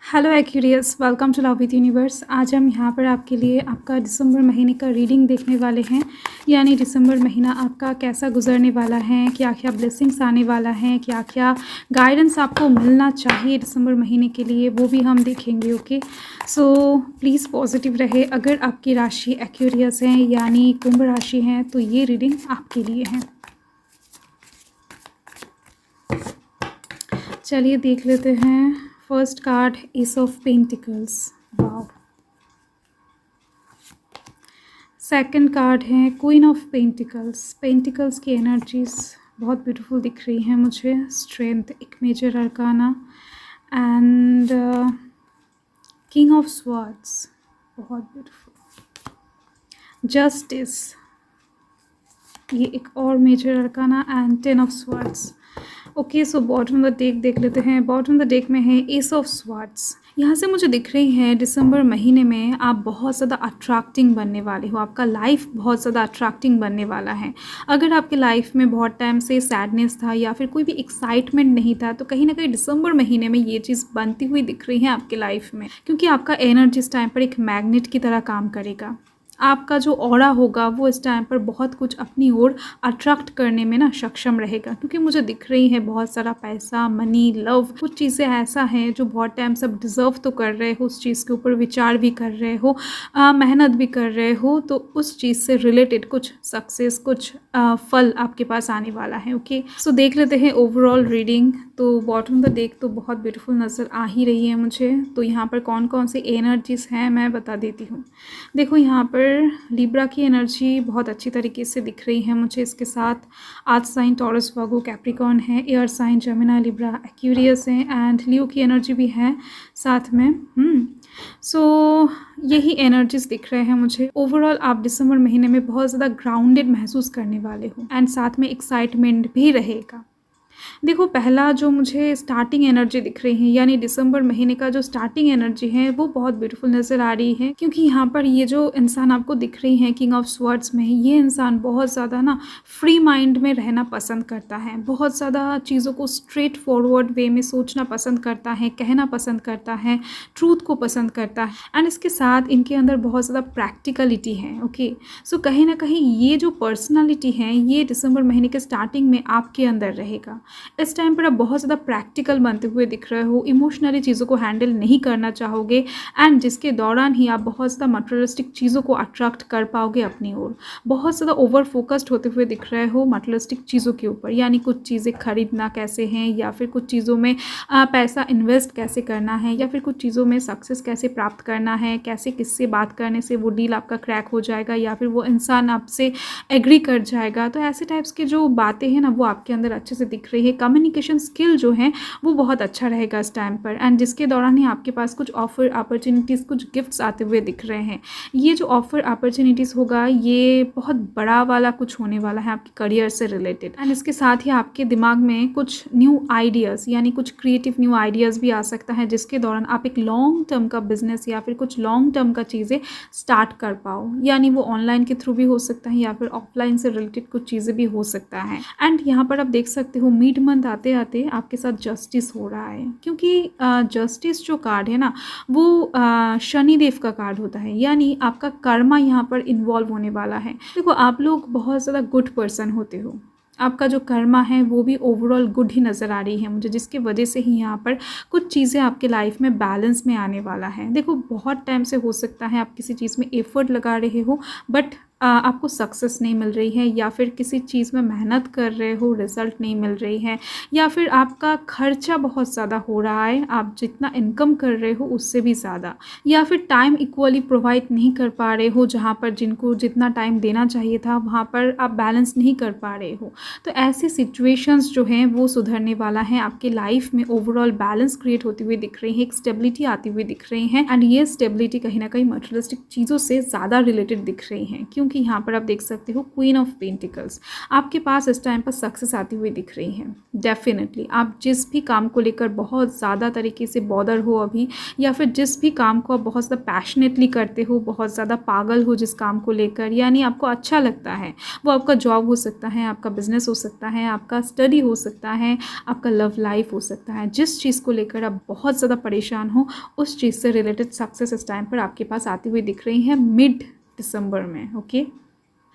Hello एक्यूरियस, welcome to love with universe. आज हम यहाँ पर आपके लिए आपका दिसंबर महीने का रीडिंग देखने वाले हैं। यानी दिसंबर महीना आपका कैसा गुजरने वाला है, क्या क्या ब्लेसिंग्स आने वाला है, क्या क्या गाइडेंस आपको मिलना चाहिए दिसंबर महीने के लिए, वो भी हम देखेंगे। ओके, सो प्लीज़ पॉजिटिव रहे। अगर आपकी राशि एक्यूरियस है यानी कुंभ राशि है तो ये रीडिंग आपके लिए है। चलिए देख लेते हैं। First card, ace of pentacles. वाओ। सेकंड कार्ड है क्वीन ऑफ पेंटिकल्स। पेंटिकल्स की एनर्जीज बहुत ब्यूटीफुल दिख रही हैं मुझे। स्ट्रेंथ, एक major arcana and king of swords, बहुत ब्यूटीफुल। जस्टिस, ये एक और major arcana and 10 of swords. Okay, so bottom of the deck देख लेते हैं। बॉटम ऑफ द डेक में है एस ऑफ स्वॉर्ड्स। यहाँ से मुझे दिख रही है दिसंबर महीने में आप बहुत ज़्यादा अट्रैक्टिंग बनने वाले हो। आपका लाइफ बहुत ज़्यादा अट्रैक्टिंग बनने वाला है। अगर आपके लाइफ में बहुत टाइम से सैडनेस था या फिर कोई भी एक्साइटमेंट नहीं था, तो कहीं ना कहीं दिसंबर महीने में ये चीज़ बनती हुई दिख रही है आपके लाइफ में, क्योंकि आपका एनर्जी इस टाइम पर एक मैग्नेट की तरह काम करेगा। आपका जो ऑरा होगा वो इस टाइम पर बहुत कुछ अपनी ओर अट्रैक्ट करने में ना सक्षम रहेगा, क्योंकि मुझे दिख रही है बहुत सारा पैसा, मनी, लव, कुछ चीज़ें ऐसा है जो बहुत टाइम से आप डिज़र्व तो कर रहे हो, उस चीज़ के ऊपर विचार भी कर रहे हो, मेहनत भी कर रहे हो, तो उस चीज़ से रिलेटेड कुछ सक्सेस, कुछ फल आपके पास आने वाला है। ओके, सो देख लेते हैं ओवरऑल रीडिंग। तो बॉटम द डेक तो बहुत ब्यूटीफुल नज़र आ ही रही है मुझे। तो यहाँ पर कौन कौन सी एनर्जीज हैं मैं बता देती हूँ। देखो, यहाँ पर लिब्रा की एनर्जी बहुत अच्छी तरीके से दिख रही है मुझे। इसके साथ earth sign Taurus, Virgo, Capricorn है, air sign Gemini, Libra, Aquarius है एंड लियो की एनर्जी भी है साथ में। सो यही एनर्जीज दिख रहे हैं मुझे। ओवरऑल आप दिसंबर महीने में बहुत ज़्यादा ग्राउंडेड महसूस करने वाले हो एंड साथ में एक्साइटमेंट भी रहेगा। देखो, पहला जो मुझे स्टार्टिंग एनर्जी दिख रही है, यानी दिसंबर महीने का जो स्टार्टिंग एनर्जी है वो बहुत ब्यूटीफुल नज़र आ रही है, क्योंकि यहाँ पर ये जो इंसान आपको दिख रही है किंग ऑफ स्वॉर्ड्स में, ये इंसान बहुत ज़्यादा ना फ्री माइंड में रहना पसंद करता है। बहुत ज़्यादा चीज़ों को स्ट्रेट फॉरवर्ड वे में सोचना पसंद करता है, कहना पसंद करता है, ट्रूथ को पसंद करता है एंड इसके साथ इनके अंदर बहुत ज़्यादा प्रैक्टिकलिटी है। ओके, सो कहीं ना कहीं ये जो पर्सनालिटी है ये दिसंबर महीने के स्टार्टिंग में आपके अंदर रहेगा। इस टाइम पर आप बहुत ज़्यादा प्रैक्टिकल बनते हुए दिख रहे हो, इमोशनली चीज़ों को हैंडल नहीं करना चाहोगे एंड जिसके दौरान ही आप बहुत ज़्यादा मटेरियलिस्टिक चीज़ों को अट्रैक्ट कर पाओगे अपनी ओर। बहुत ज़्यादा ओवर फोकस्ड होते हुए दिख रहे हो मटेरियलिस्टिक चीज़ों के ऊपर, यानी कुछ चीज़ें खरीदना कैसे हैं, या फिर कुछ चीज़ों में पैसा इन्वेस्ट कैसे करना है, या फिर कुछ चीज़ों में सक्सेस कैसे प्राप्त करना है, कैसे किससे बात करने से वो डील आपका क्रैक हो जाएगा या फिर वो इंसान आपसे एग्री कर जाएगा। तो ऐसे टाइप्स की जो बातें हैं ना वो आपके अंदर अच्छे से दिख रही है। कम्युनिकेशन स्किल जो है वो बहुत अच्छा रहेगा इस टाइम पर एंड जिसके दौरान ही आपके पास कुछ ऑफर अपॉर्चुनिटीज़, कुछ गिफ्ट्स आते हुए दिख रहे हैं। ये जो ऑफर अपॉर्चुनिटीज़ होगा ये बहुत बड़ा वाला कुछ होने वाला है आपके करियर से रिलेटेड एंड इसके साथ ही आपके दिमाग में कुछ न्यू आइडियाज़, यानी कुछ क्रिएटिव न्यू आइडियाज़ भी आ सकता है, जिसके दौरान आप एक लॉन्ग टर्म का बिजनेस या फिर कुछ लॉन्ग टर्म का चीज़ें स्टार्ट कर पाओ। यानी वो ऑनलाइन के थ्रू भी हो सकता है या फिर ऑफलाइन से रिलेटेड कुछ चीज़ें भी हो सकता है। एंड यहाँ पर आप देख सकते हो मिड मंथ आते आते आपके साथ जस्टिस हो रहा है, क्योंकि जस्टिस जो कार्ड है ना वो शनिदेव का कार्ड होता है, यानी आपका कर्मा यहाँ पर इन्वॉल्व होने वाला है। देखो, आप लोग बहुत ज़्यादा गुड पर्सन होते हो, आपका जो कर्मा है वो भी ओवरऑल गुड ही नज़र आ रही है मुझे, जिसकी वजह से ही यहाँ पर कुछ चीज़ें आपके लाइफ में बैलेंस में आने वाला है। देखो, बहुत टाइम से हो सकता है आप किसी चीज़ में एफर्ट लगा रहे हो बट आपको सक्सेस नहीं मिल रही है, या फिर किसी चीज़ में मेहनत कर रहे हो, रिजल्ट नहीं मिल रही है, या फिर आपका खर्चा बहुत ज़्यादा हो रहा है, आप जितना इनकम कर रहे हो उससे भी ज़्यादा, या फिर टाइम इक्वली प्रोवाइड नहीं कर पा रहे हो, जहाँ पर जिनको जितना टाइम देना चाहिए था वहाँ पर आप बैलेंस नहीं कर पा रहे हो। तो ऐसी सिचुएशंस जो हैं वो सुधरने वाला है आपके लाइफ में। ओवरऑल बैलेंस क्रिएट होती हुई दिख रही है, एक स्टेबिलिटी आती हुई दिख रही है एंड ये स्टेबिलिटी कहीं ना कहीं मटेरियलिस्टिक चीज़ों से ज़्यादा रिलेटेड दिख रही है। क्यों? क्योंकि यहाँ पर आप देख सकते हो क्वीन ऑफ पेंटिकल्स। आपके पास इस टाइम पर सक्सेस आती हुई दिख रही है। डेफिनेटली आप जिस भी काम को लेकर बहुत ज़्यादा तरीके से बॉदर हो अभी, या फिर जिस भी काम को आप बहुत ज़्यादा पैशनेटली करते हो, बहुत ज़्यादा पागल हो जिस काम को लेकर, यानी आपको अच्छा लगता है, वो आपका जॉब हो सकता है, आपका बिजनेस हो सकता है, आपका स्टडी हो सकता है, आपका लव लाइफ हो सकता है, जिस चीज़ को लेकर आप बहुत ज़्यादा परेशान हो उस चीज़ से रिलेटेड सक्सेस इस टाइम पर आपके पास आती हुई दिख रही है मिड दिसंबर में। ओके,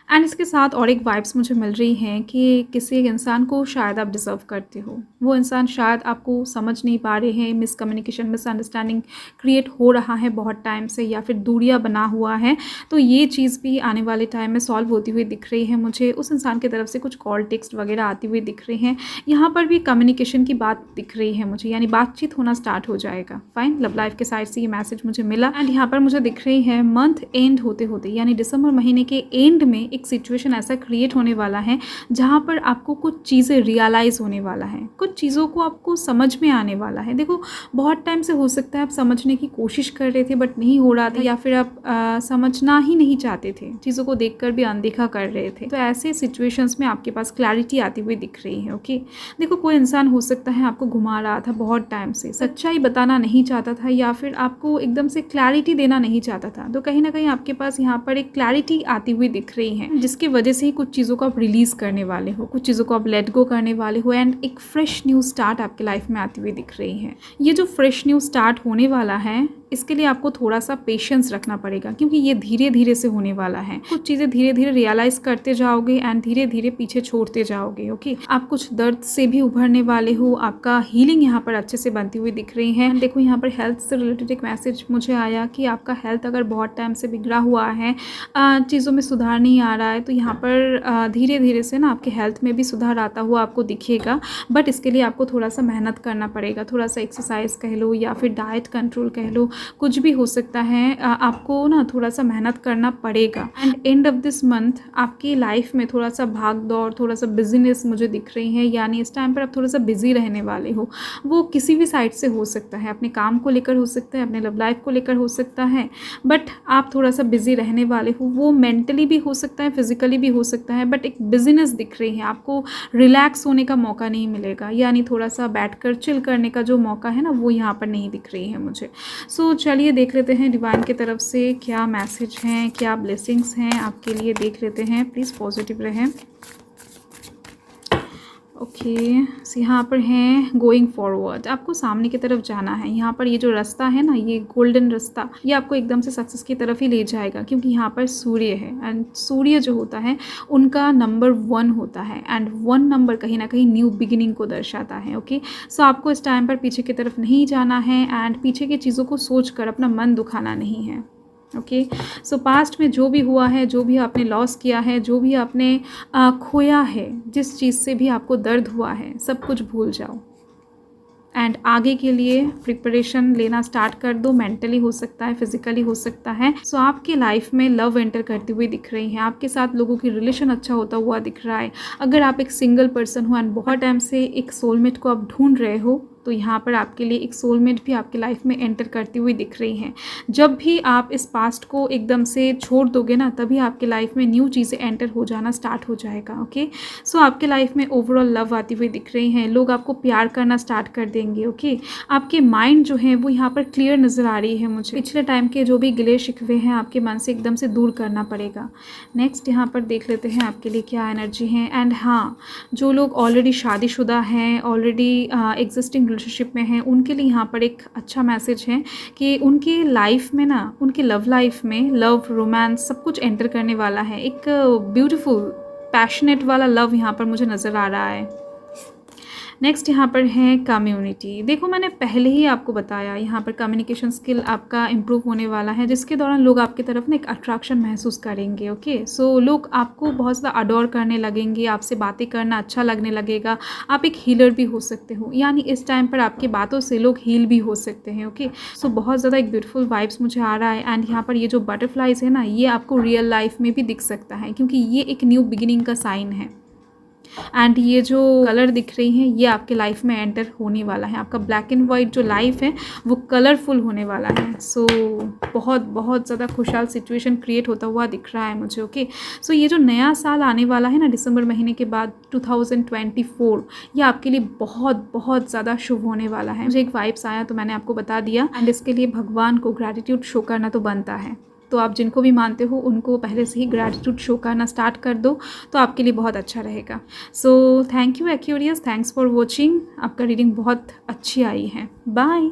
एंड इसके साथ और एक वाइब्स मुझे मिल रही हैं कि किसी एक इंसान को शायद आप डिज़र्व करते हो, वो इंसान शायद आपको समझ नहीं पा रहे हैं, मिसकम्युनिकेशन मिसअंडरस्टैंडिंग क्रिएट हो रहा है बहुत टाइम से, या फिर दूरियां बना हुआ है। तो ये चीज़ भी आने वाले टाइम में सॉल्व होती हुई दिख रही है मुझे। उस इंसान की तरफ से कुछ कॉल टेक्स्ट वगैरह आती हुई दिख रही हैं। यहाँ पर भी कम्युनिकेशन की बात दिख रही है मुझे, यानी बातचीत होना स्टार्ट हो जाएगा। फाइन, लव लाइफ के साइड से ये मैसेज मुझे मिला। एंड यहाँ पर मुझे दिख रही है मंथ एंड होते होते, यानी दिसंबर महीने के एंड में एक सिचुएशन ऐसा क्रिएट होने वाला है जहाँ पर आपको कुछ चीज़ें रियलाइज़ होने वाला है, कुछ चीज़ों को आपको समझ में आने वाला है। देखो, बहुत टाइम से हो सकता है आप समझने की कोशिश कर रहे थे बट नहीं हो रहा था, या फिर आप समझना ही नहीं चाहते थे, चीज़ों को देखकर भी अनदेखा कर रहे थे। तो ऐसे सिचुएशंस में आपके पास क्लैरिटी आती हुई दिख रही है। ओके, देखो, कोई इंसान हो सकता है आपको घुमा रहा था बहुत टाइम से, सच्चाई बताना नहीं चाहता था, या फिर आपको एकदम से क्लैरिटी देना नहीं चाहता था। तो कहीं ना कहीं आपके पास यहाँ पर एक क्लैरिटी आती हुई दिख रही है, जिसकी वजह से ही कुछ चीज़ों को आप रिलीज़ करने वाले हो, कुछ चीज़ों को आप लेट गो करने वाले हो, एंड एक फ्रेश न्यू स्टार्ट आपकी लाइफ में आती हुई दिख रही है। ये जो फ्रेश न्यू स्टार्ट होने वाला है, इसके लिए आपको थोड़ा सा पेशेंस रखना पड़ेगा, क्योंकि ये धीरे धीरे से होने वाला है। कुछ चीज़ें धीरे धीरे रियलाइज़ करते जाओगे एंड धीरे धीरे पीछे छोड़ते जाओगे। ओके, आप कुछ दर्द से भी उभरने वाले हो, आपका हीलिंग यहाँ पर अच्छे से बनती हुई दिख रही है। देखो, यहाँ पर हेल्थ से रिलेटेड एक मैसेज मुझे आया कि आपका हेल्थ अगर बहुत टाइम से बिगड़ा हुआ है, चीज़ों में सुधार नहीं आ रहा है, तो यहाँ पर धीरे धीरे से ना आपके हेल्थ में भी सुधार आता हुआ आपको दिखेगा। बट इसके लिए आपको थोड़ा सा मेहनत करना पड़ेगा, थोड़ा सा एक्सरसाइज कह लो या फिर डाइट कंट्रोल कह लो, कुछ भी हो सकता है। आपको ना थोड़ा सा मेहनत करना पड़ेगा। And end of this month आपकी लाइफ में थोड़ा सा भाग दौड़, थोड़ा सा बिजीनेस मुझे दिख रही है, यानी इस टाइम पर आप थोड़ा सा बिजी रहने वाले हो। वो किसी भी साइड से हो सकता है, अपने काम को लेकर हो सकता है, अपने लव लाइफ को लेकर हो सकता है, बट आप थोड़ा सा बिजी रहने वाले हो। वो मेंटली भी हो सकता है, फिजिकली भी हो सकता है, बट एक बिजीनेस दिख रही है। आपको रिलैक्स होने का मौका नहीं मिलेगा, यानी थोड़ा सा बैठकर चिल करने का जो मौका है ना, वो यहाँ पर नहीं दिख रही है मुझे। सो चलिए देख लेते हैं डिवाइन की तरफ से क्या मैसेज हैं, क्या ब्लेसिंग्स हैं आपके लिए, देख लेते हैं। प्लीज़ पॉजिटिव रहें। ओके, यहाँ पर हैं गोइंग फॉरवर्ड, आपको सामने की तरफ जाना है। यहाँ पर ये जो रास्ता है ना, ये गोल्डन रास्ता, ये आपको एकदम से सक्सेस की तरफ ही ले जाएगा, क्योंकि यहाँ पर सूर्य है, एंड सूर्य जो होता है उनका नंबर 1 होता है, एंड 1 नंबर कहीं ना कहीं न्यू बिगिनिंग को दर्शाता है। ओके, सो आपको इस टाइम पर पीछे की तरफ नहीं जाना है, एंड पीछे की चीज़ों को सोच कर अपना मन दुखाना नहीं है। ओके, सो पास्ट में जो भी हुआ है, जो भी आपने लॉस किया है, जो भी आपने खोया है, जिस चीज़ से भी आपको दर्द हुआ है, सब कुछ भूल जाओ एंड आगे के लिए प्रिपरेशन लेना स्टार्ट कर दो। मेंटली हो सकता है, फिजिकली हो सकता है। सो आपके लाइफ में लव एंटर करती हुई दिख रही है, आपके साथ लोगों की रिलेशन अच्छा होता हुआ दिख रहा है। अगर आप एक सिंगल पर्सन हो एंड बहुत टाइम से एक सोलमेट को आप ढूंढ रहे हो, तो यहाँ पर आपके लिए एक सोलमेट भी आपकी लाइफ में एंटर करती हुई दिख रही हैं। जब भी आप इस पास्ट को एकदम से छोड़ दोगे ना, तभी आपके लाइफ में न्यू चीज़ें एंटर हो जाना स्टार्ट हो जाएगा। ओके, सो आपके लाइफ में ओवरऑल लव आती हुई दिख रही हैं, लोग आपको प्यार करना स्टार्ट कर देंगे। ओके, आपके माइंड जो है वो यहाँ पर क्लियर नज़र आ रही है मुझे। पिछले टाइम के जो भी गिले शिकवे हैं आपके मन से एकदम से दूर करना पड़ेगा। नेक्स्ट यहाँ पर देख लेते हैं आपके लिए क्या एनर्जी है। एंड हाँ, जो लोग ऑलरेडी शादीशुदा हैं, ऑलरेडी एग्जिस्टिंग रिलेशनशिप में हैं, उनके लिए यहाँ पर एक अच्छा मैसेज है कि उनकी लाइफ में ना, उनकी लव लाइफ में लव, रोमांस सब कुछ एंटर करने वाला है। एक ब्यूटीफुल पैशनेट वाला लव यहाँ पर मुझे नज़र आ रहा है। नेक्स्ट यहाँ पर है कम्युनिटी। देखो, मैंने पहले ही आपको बताया, यहाँ पर कम्युनिकेशन स्किल आपका इम्प्रूव होने वाला है, जिसके दौरान लोग आपकी तरफ ना एक अट्रैक्शन महसूस करेंगे। ओके, सो लोग आपको बहुत ज़्यादा अडोर करने लगेंगे, आपसे बातें करना अच्छा लगने लगेगा। आप एक हीलर भी हो सकते हो, यानी इस टाइम पर आपकी बातों से लोग हील भी हो सकते हैं। ओके, सो बहुत ज़्यादा एक ब्यूटीफुल वाइब्स मुझे आ रहा है। एंड यहाँ पर ये जो बटरफ्लाइज है ना, ये आपको रियल लाइफ में भी दिख सकता है, क्योंकि ये एक न्यू बिगिनिंग का साइन है। एंड ये जो कलर दिख रही हैं ये आपके लाइफ में एंटर होने वाला है। आपका ब्लैक एंड वाइट जो लाइफ है वो कलरफुल होने वाला है। सो बहुत बहुत ज़्यादा खुशहाल सिचुएशन क्रिएट होता हुआ दिख रहा है मुझे। ओके, सो ये जो नया साल आने वाला है ना दिसंबर महीने के बाद 2024, ये आपके लिए बहुत बहुत ज़्यादा शुभ होने वाला है। मुझे एक वाइब्स आया तो मैंने आपको बता दिया। एंड इसके लिए भगवान को ग्रैटिट्यूड शो करना तो बनता है। तो आप जिनको भी मानते हो उनको पहले से ही ग्रैटिट्यूड शो करना स्टार्ट कर दो तो आपके लिए बहुत अच्छा रहेगा। So thank you Aquarius, thanks for watching. आपका रीडिंग बहुत अच्छी आई है। बाय।